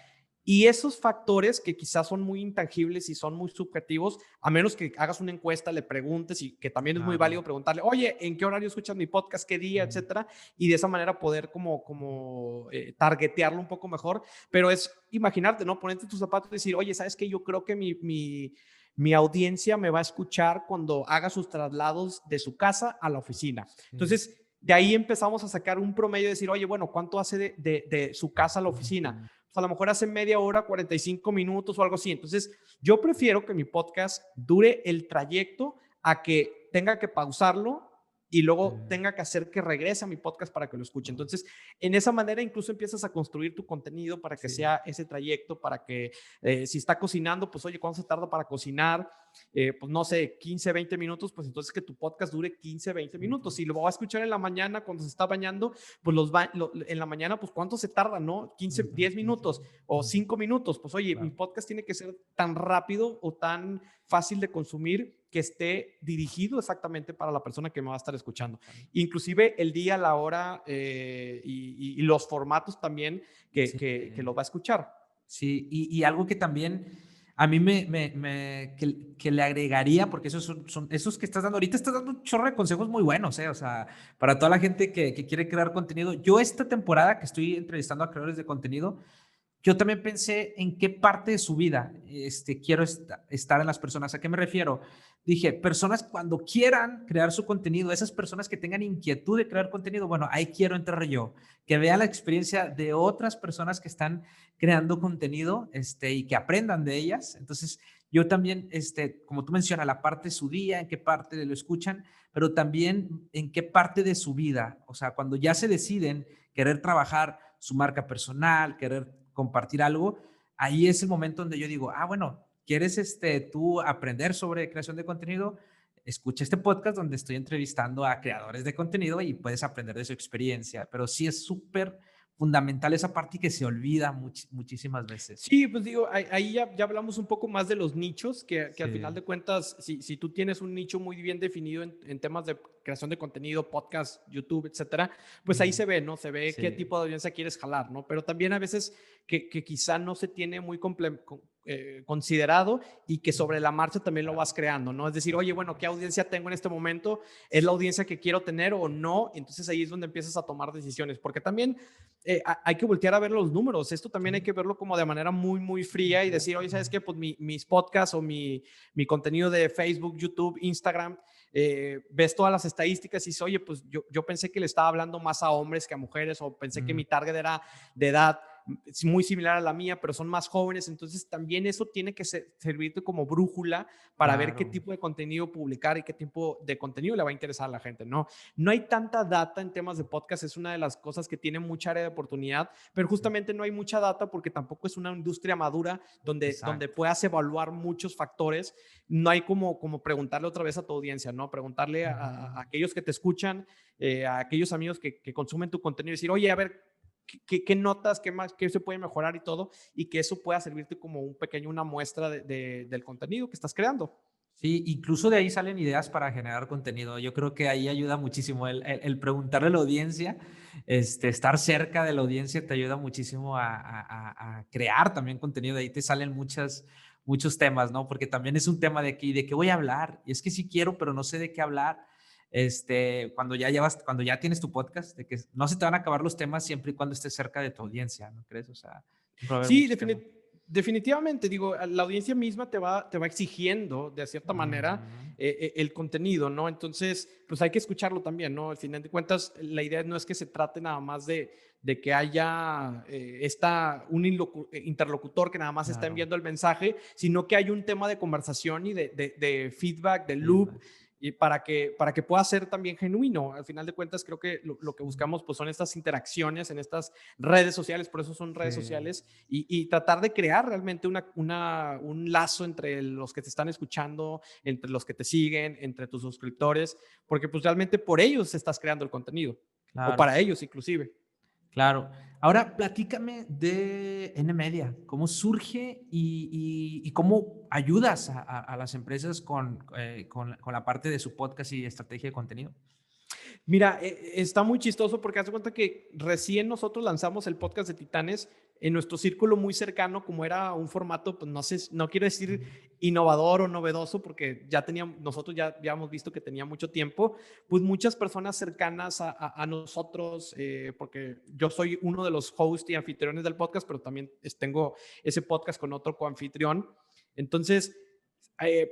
Y esos factores que quizás son muy intangibles y son muy subjetivos, a menos que hagas una encuesta, le preguntes y que también es muy Claro. válido preguntarle, oye, ¿en qué horario escuchas mi podcast? ¿Qué día? Mm. Etcétera. Y de esa manera poder targetearlo un poco mejor. Pero es imaginarte, ¿no? Ponerte tus zapatos y decir, oye, ¿sabes qué? Yo creo que mi audiencia me va a escuchar cuando haga sus traslados de su casa a la oficina. Sí. Entonces, de ahí empezamos a sacar un promedio y decir, oye, bueno, ¿cuánto hace de su casa a la oficina? Ujú. Pues a lo mejor hace media hora, 45 minutos o algo así. Entonces, yo prefiero que mi podcast dure el trayecto a que tenga que pausarlo y luego tenga que hacer que regrese a mi podcast para que lo escuche. Entonces, en esa manera incluso empiezas a construir tu contenido para que Sí. sea ese trayecto, para que si está cocinando, pues oye, ¿cuánto se tarda para cocinar? Pues no sé, 15, 20 minutos, pues entonces que tu podcast dure 15, 20 minutos. Ujú. Si lo va a escuchar en la mañana cuando se está bañando, pues en la mañana, pues cuánto se tarda, ¿no? 15, Ujú. 10 minutos o 5 minutos. Pues oye, mi Claro. podcast tiene que ser tan rápido o tan fácil de consumir que esté dirigido exactamente para la persona que me va a estar escuchando. Inclusive el día, la hora y los formatos también Sí. que lo va a escuchar. Sí, y algo que también a mí que le agregaría, porque esos son esos que estás dando ahorita, estás dando un chorro de consejos muy buenos, o sea, para toda la gente que quiere crear contenido. Yo esta temporada que estoy entrevistando a creadores de contenido, yo también pensé en qué parte de su vida quiero estar en las personas. ¿A qué me refiero? Dije, personas cuando quieran crear su contenido, esas personas que tengan inquietud de crear contenido, bueno, ahí quiero entrar yo, que vean la experiencia de otras personas que están creando contenido y que aprendan de ellas. Entonces, yo también, como tú mencionas, la parte de su día, en qué parte lo escuchan, pero también en qué parte de su vida. O sea, cuando ya se deciden querer trabajar su marca personal, querer compartir algo, ahí es el momento donde yo digo, bueno, ¿quieres tú aprender sobre creación de contenido? Escucha este podcast donde estoy entrevistando a creadores de contenido y puedes aprender de su experiencia, pero sí es súper fundamental esa parte que se olvida muchísimas veces. Sí, pues digo, ahí ya hablamos un poco más de los nichos, que al final Sí. de cuentas, si tú tienes un nicho muy bien definido en temas de creación de contenido, podcast, YouTube, etcétera, pues ahí Ujú. se ve, ¿no? Se ve qué Sí. tipo de audiencia quieres jalar, ¿no? Pero también a veces que quizá no se tiene muy considerado y que sobre la marcha también lo Claro. vas creando, ¿no? Es decir, oye, bueno, ¿qué audiencia tengo en este momento? ¿Es la audiencia que quiero tener o no? Entonces ahí es donde empiezas a tomar decisiones, porque también hay que voltear a ver los números. Esto también hay Sí. que verlo como de manera muy, muy fría y decir, oye, ¿sabes qué? Pues mis podcasts o mi contenido de Facebook, YouTube, Instagram, ves todas las estadísticas y dices, oye, pues yo pensé que le estaba hablando más a hombres que a mujeres o pensé que Mm. mi target era de edad muy similar a la mía, pero son más jóvenes. Entonces también eso tiene que servirte como brújula para ver qué Claro. tipo de contenido publicar y qué tipo de contenido le va a interesar a la gente, ¿no? No hay tanta data en temas de podcast, es una de las cosas que tiene mucha área de oportunidad, pero Sí. justamente no hay mucha data porque tampoco es una industria madura donde Exacto. puedas evaluar muchos factores. No hay como preguntarle otra vez a tu audiencia, ¿no? Preguntarle a Ujú. aquellos que te escuchan, a aquellos amigos que consumen tu contenido y decir, oye, a ver, ¿qué notas, qué más, qué se puede mejorar y todo? Y que eso pueda servirte como una muestra del contenido que estás creando. Sí, incluso de ahí salen ideas para generar contenido. Yo creo que ahí ayuda muchísimo el preguntarle a la audiencia, estar cerca de la audiencia te ayuda muchísimo a crear también contenido. De ahí te salen muchos temas, ¿no? Porque también es un tema de qué voy a hablar. Y es que sí quiero, pero no sé de qué hablar. Cuando ya tienes tu podcast, de que no se te van a acabar los temas siempre y cuando estés cerca de tu audiencia, ¿no crees? O sea, siempre va a haber Sí, muchos temas. definitivamente, digo, la audiencia misma te va exigiendo de cierta manera Ujú. el contenido, ¿no? Entonces, pues hay que escucharlo también, ¿no? Al final de cuentas, la idea no es que se trate nada más de que haya un interlocutor que nada más está Claro, enviando el mensaje, sino que hay un tema de conversación y de feedback, de loop, feedback. y para que pueda ser también genuino. Al final de cuentas, creo que lo que Sí, buscamos pues, son estas interacciones en estas redes sociales, por eso son redes sí. sociales, y tratar de crear realmente un lazo entre los que te están escuchando, entre los que te siguen, entre tus suscriptores, porque pues realmente por ellos estás creando el contenido, o Claro, para ellos inclusive. claro. Ahora platícame de N Media, ¿cómo surge y cómo ayudas a las empresas con la parte de su podcast y estrategia de contenido? Mira, está muy chistoso porque haz de cuenta que recién nosotros lanzamos el podcast de Titanes en nuestro círculo muy cercano, como era un formato, pues no sé, no quiero decir innovador o novedoso, porque nosotros ya habíamos visto que tenía mucho tiempo, pues muchas personas cercanas a nosotros, porque yo soy uno de los hosts y anfitriones del podcast, pero también tengo ese podcast con otro coanfitrión. Entonces,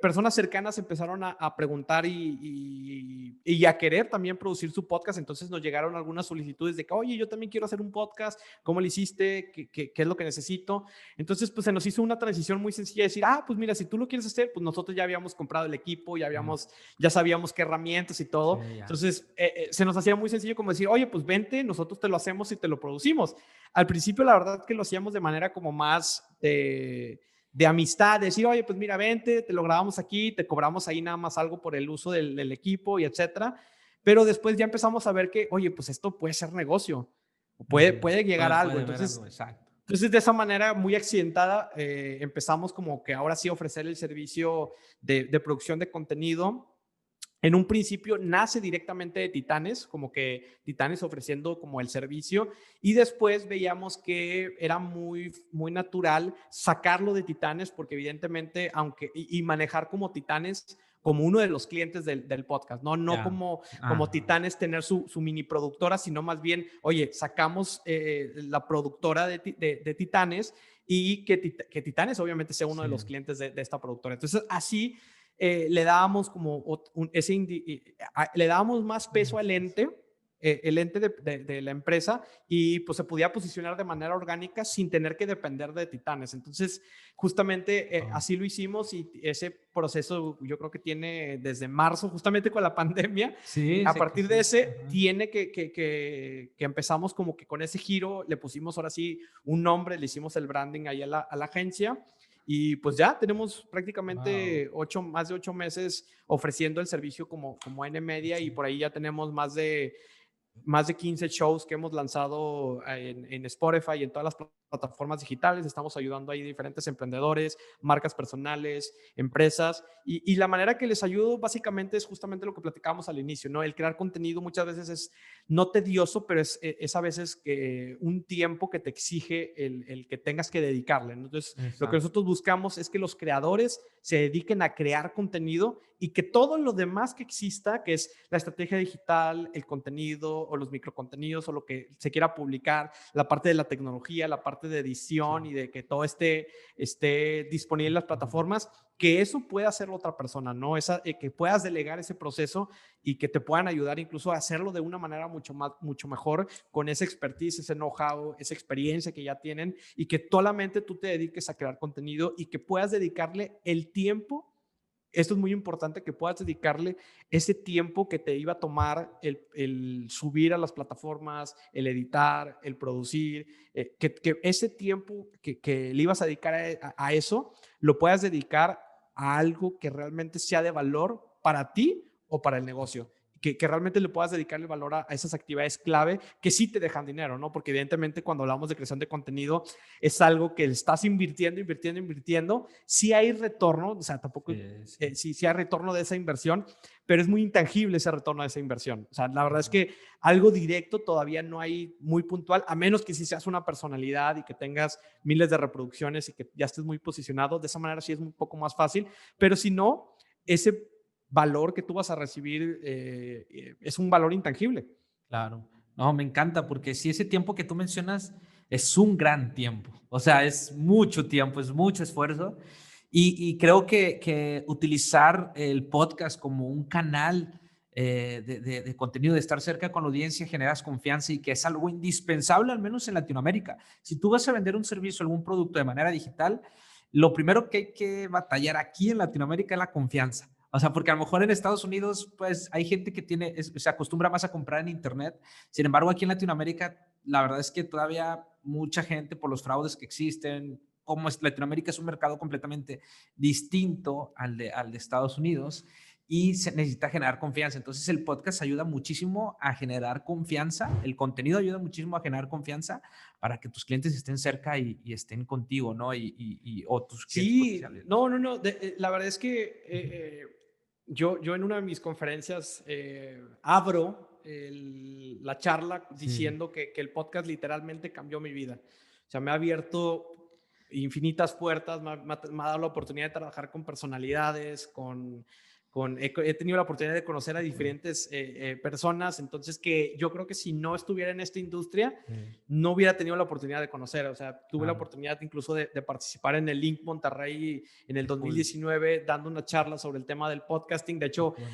personas cercanas empezaron a preguntar y a querer también producir su podcast. Entonces nos llegaron algunas solicitudes de que, oye, yo también quiero hacer un podcast. ¿Cómo lo hiciste? ¿Qué es lo que necesito? Entonces, pues se nos hizo una transición muy sencilla de decir, pues mira, si tú lo quieres hacer, pues nosotros ya habíamos comprado el equipo, Mm, ya sabíamos qué herramientas y sí, todo. ya. Entonces, se nos hacía muy sencillo como decir, oye, pues vente, nosotros te lo hacemos y te lo producimos. Al principio, la verdad que lo hacíamos de manera como más de amistad, de decir, oye, pues mira, vente, te lo grabamos aquí, te cobramos ahí nada más algo por el uso del equipo y etcétera. Pero después ya empezamos a ver que, oye, pues esto puede ser negocio, o Ujú. puede llegar a algo. Puede haber algo, exacto. Entonces, de esa manera muy accidentada, empezamos como que ahora sí ofrecer el servicio de producción de contenido. En un principio nace directamente de Titanes, como que Titanes ofreciendo como el servicio, y después veíamos que era muy natural sacarlo de Titanes, porque evidentemente, y manejar como Titanes como uno de los clientes del podcast, no Ya. como Ah, Titanes tener su mini productora, sino más bien, oye, sacamos la productora de Titanes y que Titanes obviamente sea uno de sí. los clientes de esta productora. Entonces, así le dábamos como le dábamos más peso al ente, el ente de la empresa, y pues se podía posicionar de manera orgánica sin tener que depender de Titanes. Entonces, justamente Oh, así lo hicimos, y ese proceso yo creo que tiene desde marzo, justamente con la pandemia. sí, A sé que partir de sí. ese, Ajá. tiene que empezamos como que con ese giro, le pusimos ahora sí un nombre, le hicimos el branding ahí a la agencia, y pues ya tenemos Wow. prácticamente más de 8 meses ofreciendo el servicio como N Media, y por ahí ya tenemos más de 15 shows que hemos lanzado en Spotify y en todas las plataformas digitales. Estamos ayudando ahí diferentes emprendedores, marcas personales, empresas. Y la manera que les ayudo básicamente es justamente lo que platicábamos al inicio, ¿no? El crear contenido muchas veces es no tedioso, pero es a veces un tiempo que te exige el que tengas que dedicarle, ¿no? Entonces, lo que Exacto. nosotros buscamos es que los creadores se dediquen a crear contenido, y que todo lo demás que exista, que es la estrategia digital, el contenido o los microcontenidos o lo que se quiera publicar, la parte de la tecnología, la parte de Sí. edición y de que todo esté disponible en las Ujú. plataformas, que eso pueda hacerlo otra persona, ¿no? Que puedas delegar ese proceso y que te puedan ayudar incluso a hacerlo de una manera mucho mejor, con esa expertise, ese know-how, esa experiencia que ya tienen, y que solamente tú te dediques a crear contenido y que puedas dedicarle el tiempo. Esto es muy importante, que puedas dedicarle ese tiempo que te iba a tomar el subir a las plataformas, el editar, el producir, que ese tiempo que le ibas a dedicar a eso, lo puedas dedicar a algo que realmente sea de valor para ti o para el negocio. que realmente le puedas dedicar el valor a esas actividades clave que sí te dejan dinero, ¿no? Porque evidentemente cuando hablamos de creación de contenido es algo que estás invirtiendo. Sí hay retorno, o sea, tampoco, sí hay retorno de esa inversión, pero es muy intangible ese retorno de esa inversión. O sea, la verdad es que algo directo todavía no hay muy puntual, a menos que si seas una personalidad y que tengas miles de reproducciones y que ya estés muy posicionado. De esa manera sí es un poco más fácil, pero si no, ese valor que tú vas a recibir es un valor intangible. Claro. No, me encanta porque si ese tiempo que tú mencionas es un gran tiempo, o sea, es mucho tiempo, es mucho esfuerzo y creo que utilizar el podcast como un canal de contenido, de estar cerca con la audiencia, generas confianza y que es algo indispensable, al menos en Latinoamérica. Si tú vas a vender un servicio, algún producto de manera digital, lo primero que hay que batallar aquí en Latinoamérica es la confianza. O sea, porque a lo mejor en Estados Unidos, pues hay gente que se acostumbra más a comprar en Internet. Sin embargo, aquí en Latinoamérica, la verdad es que todavía mucha gente, por los fraudes que existen, como Latinoamérica es un mercado completamente distinto al de Estados Unidos y se necesita generar confianza. Entonces, el podcast ayuda muchísimo a generar confianza, el contenido ayuda muchísimo a generar confianza para que tus clientes estén cerca y estén contigo, ¿no? O tus clientes Sí, potenciales, ¿no? no. La verdad es que yo en una de mis conferencias abro la charla Sí. diciendo que el podcast literalmente cambió mi vida. O sea, me ha abierto infinitas puertas, me ha dado la oportunidad de trabajar con personalidades, he tenido la oportunidad de conocer a diferentes personas, entonces que yo creo que si no estuviera en esta industria, Sí, no hubiera tenido la oportunidad de conocer. O sea, tuve la claro. oportunidad incluso de participar en el Link Monterrey en el Qué cool, 2019, dando una charla sobre el tema del podcasting. De qué hecho, cool.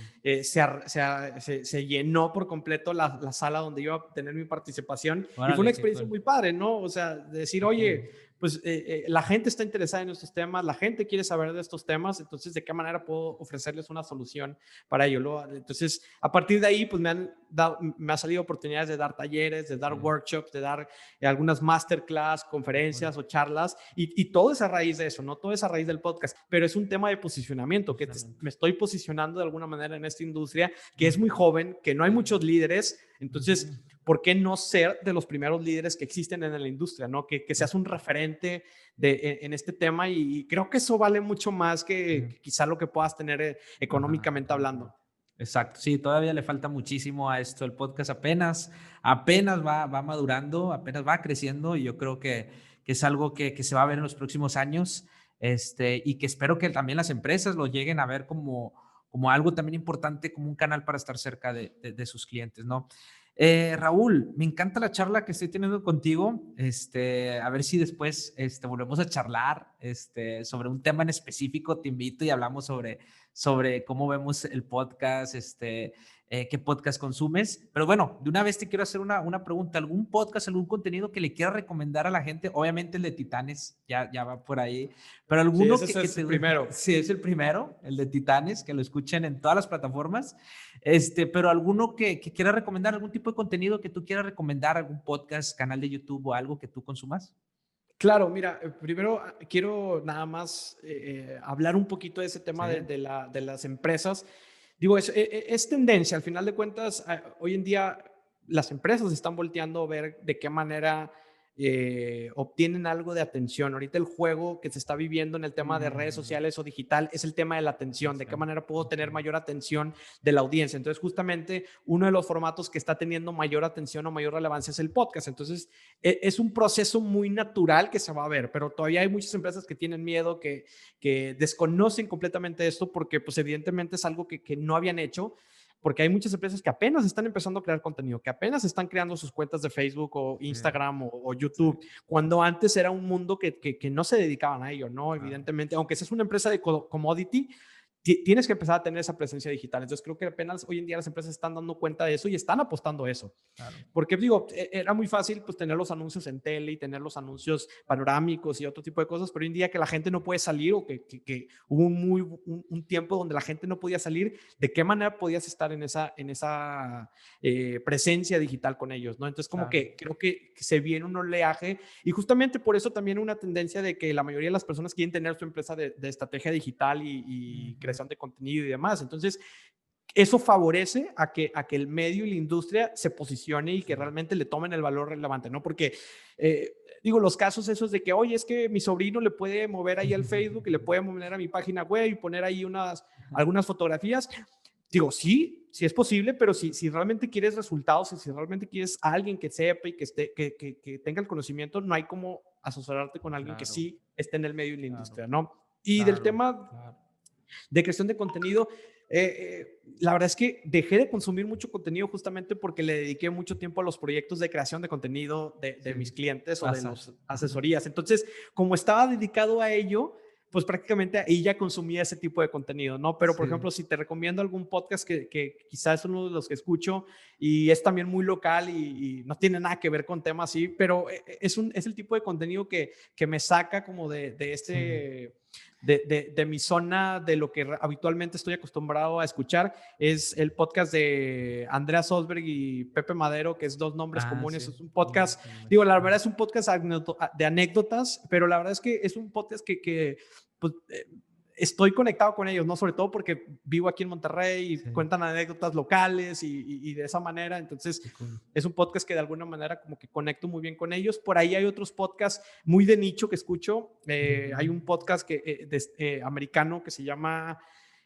se llenó por completo la sala donde iba a tener mi participación y fue una Órale, qué experiencia cool, muy padre, ¿no? O sea, decir, qué cool. oye, pues la gente está interesada en estos temas, la gente quiere saber de estos temas, entonces, ¿de qué manera puedo ofrecerles una solución para ello? Entonces, a partir de ahí, pues me ha salido oportunidades de dar talleres, de dar Sí, workshops, de dar algunas masterclass, qué cool. conferencias o charlas, y todo es a raíz de eso, ¿no? Todo es a raíz del podcast, pero es un tema de posicionamiento, Posicionamiento. me estoy posicionando de alguna manera en esta industria que es Ujú, muy joven, que no hay sí, muchos líderes, ujú, entonces, ¿por qué no ser de los primeros líderes que existen en la industria, ¿no? Que seas un referente en este tema y creo que eso vale mucho más sí. que quizá lo que puedas tener Ajá. económicamente hablando. Exacto, sí, todavía le falta muchísimo a esto. El podcast apenas va madurando, apenas va creciendo y yo creo que es algo que se va a ver en los próximos años y que espero que también las empresas lo lleguen a ver como algo también importante, como un canal para estar cerca de sus clientes, ¿no? Raúl, me encanta la charla que estoy teniendo contigo. A ver si después volvemos a charlar sobre un tema en específico. Te invito y hablamos sobre cómo vemos el podcast, qué podcast consumes. Pero bueno, de una vez te quiero hacer una pregunta. ¿Algún podcast, algún contenido que le quieras recomendar a la gente? Obviamente el de Titanes, ya va por ahí, pero Sí, alguno ese que es el te... primero. Sí, es el primero, el de Titanes, que lo escuchen en todas las plataformas. Pero alguno que quieras recomendar, algún tipo de contenido que tú quieras recomendar, algún podcast, canal de YouTube o algo que tú consumas. Claro, mira, primero quiero nada más hablar un poquito de ese tema Sí, de las empresas. Digo, es tendencia, al final de cuentas, hoy en día las empresas están volteando a ver de qué manera obtienen algo de atención. Ahorita el juego que se está viviendo en el tema de redes mm, sociales o digital es el tema de la atención, de qué atención. manera puedo Ok. tener mayor atención de la audiencia. Entonces, justamente uno de los formatos que está teniendo mayor atención o mayor relevancia es el podcast. Entonces, es un proceso muy natural que se va a ver, pero todavía hay muchas empresas que tienen miedo, que desconocen completamente esto porque pues evidentemente es algo que no habían hecho, porque hay muchas empresas que apenas están empezando a crear contenido, que apenas están creando sus cuentas de Facebook o Sí, Instagram o sí, YouTube, cuando antes era un mundo que no se dedicaban a ello, ¿no? claro, Evidentemente, aunque seas una empresa de commodity, tienes que empezar a tener esa presencia digital. Entonces creo que apenas hoy en día las empresas están dando cuenta de eso y están apostando a eso. claro. Porque digo, era muy fácil pues tener los anuncios en tele y tener los anuncios panorámicos y otro tipo de cosas, pero hoy en día que la gente no puede salir o que hubo un tiempo donde la gente no podía salir, ¿de qué manera podías estar en esa presencia digital con ellos? ¿No? Entonces como Claro. que creo que se viene un oleaje y justamente por eso también una tendencia de que la mayoría de las personas quieren tener su empresa de estrategia digital y Ujú. creación de contenido y demás. Entonces, eso favorece a que el medio y la industria se posicione y que realmente le tomen el valor relevante, ¿no? Porque, digo, los casos esos de que, oye, es que mi sobrino le puede mover ahí al Facebook y le puede mover a mi página web y poner ahí algunas fotografías. Digo, sí, sí es posible, pero si realmente quieres resultados y si realmente quieres a alguien que sepa y que tenga el conocimiento, no hay como asesorarte con alguien que Claro, sí esté en el medio y la claro, industria, ¿no? Y del claro, tema claro. de creación de contenido, la verdad es que dejé de consumir mucho contenido justamente porque le dediqué mucho tiempo a los proyectos de creación de contenido de mis Sí, clientes o de pasa. las asesorías. Entonces, como estaba dedicado a ello, pues prácticamente ahí ya consumía ese tipo de contenido, ¿no? Pero, por Sí. ejemplo, si te recomiendo algún podcast que quizás es uno de los que escucho y es también muy local y no tiene nada que ver con temas así, pero es el tipo de contenido que me saca como de Sí. este de mi zona, de lo que habitualmente estoy acostumbrado a escuchar, es el podcast de Andrea Sosberg y Pepe Madero, que es Dos Nombres Ah, sí. Comunes. Es un podcast, digo, la verdad es un podcast de anécdotas, pero la verdad es que es un podcast que pues, estoy conectado con ellos, ¿no? Sobre todo porque vivo aquí en Monterrey y Sí, cuentan anécdotas locales y de esa manera. Entonces, qué cool. es un podcast que de alguna manera como que conecto muy bien con ellos. Por ahí hay otros podcasts muy de nicho que escucho. Hay un podcast americano que se llama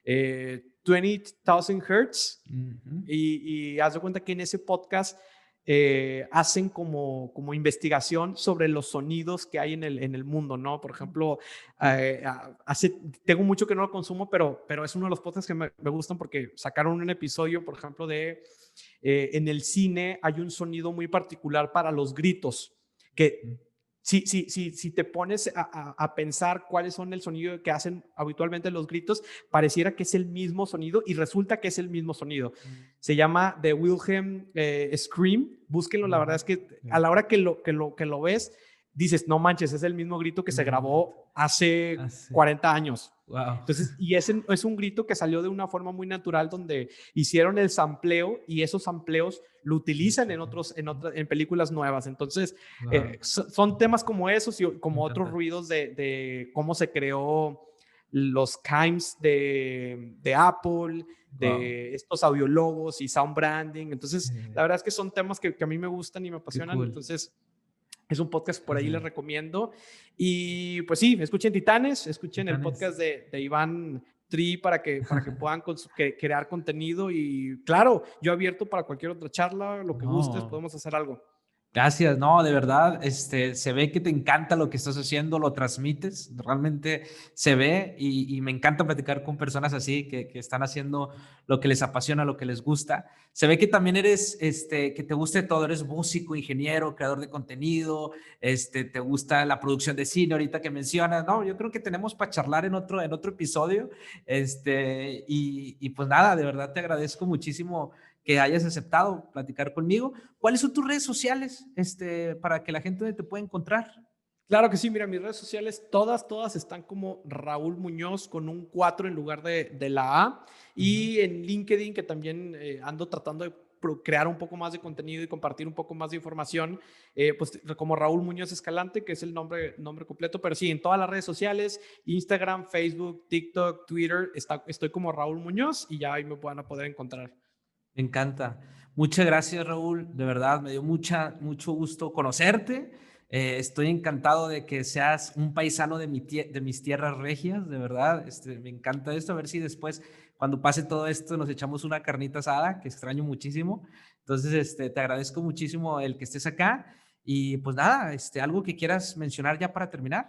20,000 Hertz Ujú. y haz de cuenta que en ese podcast hacen como investigación sobre los sonidos que hay en el mundo, ¿no? Por ejemplo, tengo mucho que no lo consumo, pero es uno de los podcasts que me gustan porque sacaron un episodio, por ejemplo, en el cine hay un sonido muy particular para los gritos, que si te pones a pensar cuáles son el sonido que hacen habitualmente los gritos, pareciera que es el mismo sonido y resulta que es el mismo sonido. Se llama The Wilhelm Scream. Búsquenlo, la verdad es que a la hora que lo ves, dices, no manches, es el mismo grito que se No inventes. grabó hace Ah, sí. 40 años. Wow. Entonces, y ese es un grito que salió de una forma muy natural donde hicieron el sampleo y esos sampleos lo utilizan en películas nuevas. Entonces, Wow. son temas como esos y Me como otros encanta. ruidos de cómo se creó los chimes de Apple, Wow. de estos audiologos y sound branding. Entonces, la Sí, verdad es que son temas que a mí me gustan y me qué apasionan. cool. Entonces, es un podcast por Sí, ahí sí. les recomiendo. Y pues sí, escuchen Titanes, escuchen el Titanes. podcast de Iván Tri para que puedan crear contenido. Y claro, yo abierto para cualquier otra charla, lo que gustes, No. podemos hacer algo. Gracias, no, de verdad, se ve que te encanta lo que estás haciendo, lo transmites, realmente se ve y me encanta platicar con personas así que están haciendo lo que les apasiona, lo que les gusta. Se ve que también eres, que te gusta todo, eres músico, ingeniero, creador de contenido, te gusta la producción de cine ahorita que mencionas, no, yo creo que tenemos para charlar en otro episodio, y pues nada, de verdad te agradezco muchísimo que hayas aceptado platicar conmigo. ¿Cuáles son tus redes sociales, para que la gente te pueda encontrar? Claro que sí, mira, mis redes sociales, todas están como Raúl Muñoz con un 4 en lugar de la A. Ujú. Y en LinkedIn, que también ando tratando de crear un poco más de contenido y compartir un poco más de información, pues como Raúl Muñoz Escalante, que es el nombre completo. Pero sí, en todas las redes sociales, Instagram, Facebook, TikTok, Twitter, estoy como Raúl Muñoz y ya ahí me van a poder encontrar. Me encanta. Muchas gracias, Raúl. De verdad, me dio mucho gusto conocerte. Estoy encantado de que seas un paisano de mis tierras regias, de verdad. Me encanta esto. A ver si después, cuando pase todo esto, nos echamos una carnita asada, que extraño muchísimo. Entonces, te agradezco muchísimo el que estés acá. Y pues nada, algo que quieras mencionar ya para terminar.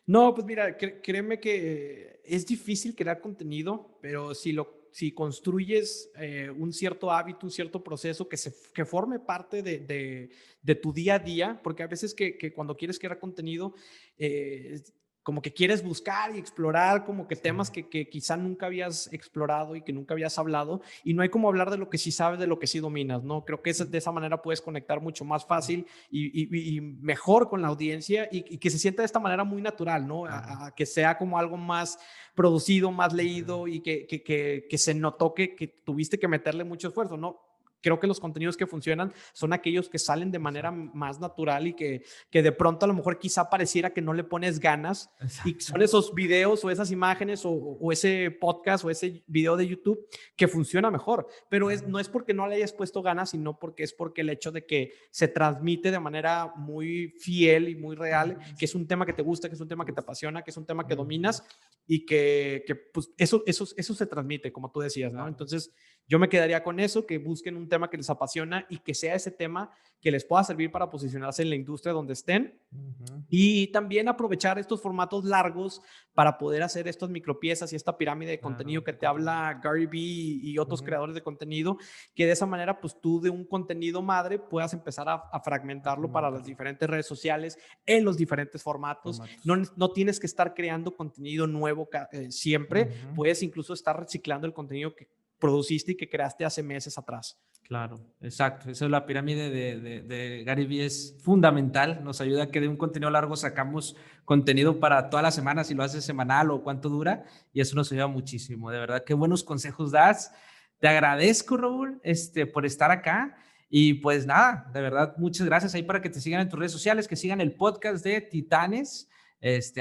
No, pues mira, créeme que es difícil crear contenido, pero si construyes un cierto hábito, un cierto proceso que forme parte de tu día a día, porque a veces que cuando quieres crear contenido, eh, como que quieres buscar y explorar como que Sí, temas que quizá nunca habías explorado y que nunca habías hablado, y no hay como hablar de lo que sí sabes, de lo que sí dominas, ¿no? Creo que de esa manera puedes conectar mucho más fácil y mejor con la audiencia y que se sienta de esta manera muy natural, ¿no? claro. A que sea como algo más producido, más leído y que se notó que tuviste que meterle mucho esfuerzo, ¿no? creo que los contenidos que funcionan son aquellos que salen de manera más natural y que de pronto a lo mejor quizá pareciera que no le pones ganas, y Exacto. son esos videos o esas imágenes o ese podcast o ese video de YouTube que funciona mejor, pero no es porque no le hayas puesto ganas, sino porque es porque el hecho de que se transmite de manera muy fiel y muy real, que es un tema que te gusta, que es un tema que te apasiona, que es un tema que dominas y que pues eso se transmite, como tú decías, ¿no? Claro. Entonces, yo me quedaría con eso, que busquen un tema que les apasiona y que sea ese tema que les pueda servir para posicionarse en la industria donde estén. Ujú. Y también aprovechar estos formatos largos para poder hacer estas micropiezas y esta pirámide de contenido Claro. que te habla Gary Vee y otros Ujú. creadores de contenido, que de esa manera, pues tú de un contenido madre puedas empezar a fragmentarlo para las Fragmentarlo. diferentes redes sociales en los diferentes formatos. No, Formatos. no tienes que estar creando contenido nuevo siempre, Ujú. puedes incluso estar reciclando el contenido que produciste y que creaste hace meses atrás. Claro, exacto. Eso es la pirámide de Gary Vee, es fundamental. Nos ayuda a que de un contenido largo sacamos contenido para toda la semana, si lo haces semanal o cuánto dura, y eso nos ayuda muchísimo. De verdad, qué buenos consejos das. Te agradezco, Raúl, por estar acá. Y pues nada, de verdad, muchas gracias ahí para que te sigan en tus redes sociales, que sigan el podcast de Titanes,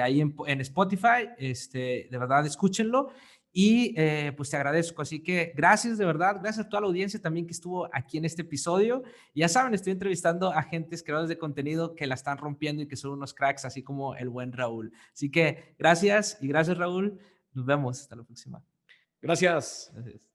ahí en Spotify. De verdad, escúchenlo. Y pues te agradezco. Así que gracias de verdad, gracias a toda la audiencia también que estuvo aquí en este episodio. Y ya saben, estoy entrevistando a agentes creadores de contenido que la están rompiendo y que son unos cracks, así como el buen Raúl. Así que gracias y gracias, Raúl. Nos vemos. Hasta la próxima. Gracias. Gracias.